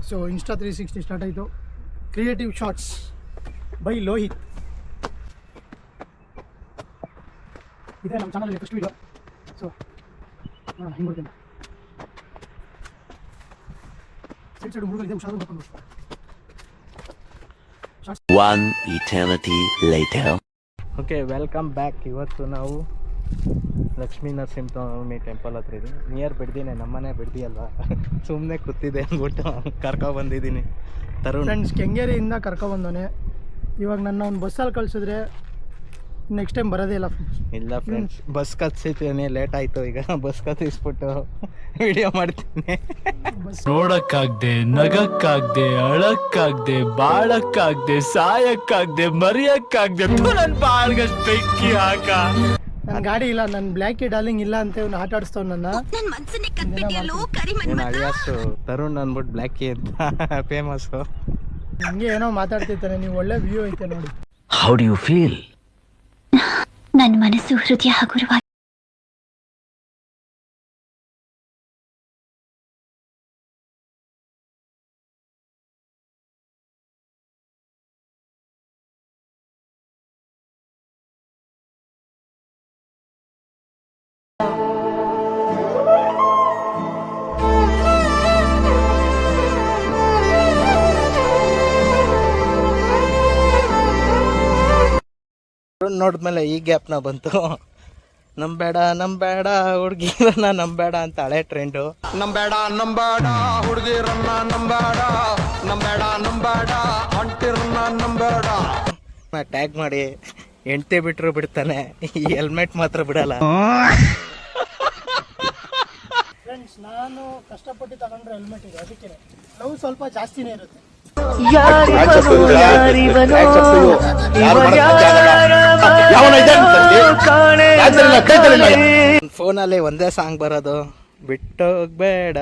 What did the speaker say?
So insta 360 start ಆಯಿತು. Creative shorts by Lohit. ಇದೇ ನಮ್ಮ ಚಾನಲಲ್ಲಿ ಫಸ್ಟ್ ವೀಡಿಯೋ. ಸೊ ಹಿಂಗೆ ಬರ್ತೀನಿ ಸೈಡ್ ಹುಡುಗರು ಇದೆ, ಹುಷಾರು ಬರ್ಕೊಂಡು. One eternity later. Okay, welcome back. ಇವತ್ತು ನಾವು ಲಕ್ಷ್ಮೀ ನರಸಿಂಹಸ್ವಾಮಿ ಟೆಂಪಲ್ ಹತ್ರ ಇದ್ದೀನಿ. ನಿಯರ್ ಬಿಡ್ದಿನಿ, ನಮ್ಮನೆ ಬಿಡ್ದಿ ಅಲ್ವಾ, ಸುಮ್ಮನೆ ಕೂತಿದ್ದೆ ಅಂದ್ಬಿಟ್ಟು ಕರ್ಕೊಬಂದಿದ್ದೀನಿ ತರುಣ್. ಫ್ರೆಂಡ್ಸ್, ಕೆಂಗೇರಿಯಿಂದ ಕರ್ಕೊಬಂದವನೆ. ಇವಾಗ ನನ್ನ ಒಂದು ಬಸ್ಸಲ್ಲಿ ಕಳಿಸಿದ್ರೆ ನೆಕ್ಸ್ಟ್ ಟೈಮ್ ಬರೋದೇ ಇಲ್ಲ. ಇಲ್ಲ ಫ್ರೆಂಡ್ಸ್, ಬಸ್ ಕತ್ಸಿದ್ದೀನಿ, ಲೇಟ್ ಆಯಿತು. ಈಗ ಬಸ್ ಕತ್ತಿಸ್ಬಿಟ್ಟು ವಿಡಿಯೋ ಮಾಡ್ತೀನಿ. ನೋಡಕ್ಕಾಗ್ದೆ, ನಗಕ್ಕಾಗ್ದೆ, ಅಳಕ್ಕಾಗ್ದೆ, ಬಾಳಕ್ಕಾಗ್ದೆ, ಸಾಯಕ್ಕಾಗ್ದೆ, ಮರಿಯಕ್ಕಾಗ್ದೆ, ನನ್ನ ಬಾಳ್ಗಷ್ಟು ಬೆಂಕಿ ಹಾಕ. ನನ್ನ ಗಾಡಿ ಇಲ್ಲ, ನನ್ನ ಬ್ಲ್ಯಾಕಿ ಡಾರ್ಲಿಂಗ್ ಇಲ್ಲ ಅಂತ ಇವ್ನು ಆಟ ಆಡಿಸ್ತವ್ ನನ್ನ. ಏನು ಅಳಿಯಾಸು ತರುಣ್ ಅಂದ್ಬಿಟ್ಟು ಬ್ಲ್ಯಾಕಿ ಅಂತ ಫೇಮಸ್ಸು. ಹಂಗೆ ಏನೋ ಮಾತಾಡ್ತಿರ್ತಾನೆ. ನೀವು ಒಳ್ಳೆ ವ್ಯೂ ಐತೆ ನೋಡಿ. How do you feel? ನನ್ನ ಮನಸ್ಸು ಹೃದಯ ಹಗುರವಾಗಿ ನೋಡಿದ್ಮೇಲೆ ಈ ಗ್ಯಾಪ್ನ ಬಂತು. ನಂಬೇಡ ಹುಡುಗಿರನ್ನ ನಂಬೇಡ ಅಂತ ಹಳೆ ಟ್ರೆಂಡು. ನಂಬೇಡ ಹುಡುಗಿರನ್ನ ನಂಬೇಡ ಹೊಂಟಿರನ್ನ ನಂಬೇಡ. ಟ್ಯಾಗ್ ಮಾಡಿ ಹೆಂಡ್ತಿ ಬಿಟ್ರು ಬಿಡ್ತಾನೆ, ಈ ಹೆಲ್ಮೆಟ್ ಮಾತ್ರ ಬಿಡಲ್ಲ. ಫ್ರೆಂಡ್ಸ್, ನಾನು ಕಷ್ಟಪಟ್ಟು ತಗೊಂಡ್ರೆ ಹೆಲ್ಮೆಟ್ ಇದೆ, ಅದಕ್ಕೆ ಲವ್ ಸ್ವಲ್ಪ ಜಾಸ್ತಿನೇ ಇರುತ್ತೆ. ಫೋನಲ್ಲಿ ಒಂದೇ ಸಾಂಗ್ ಬರೋದು, ಬಿಟ್ಟೋಗ್ಬೇಡ.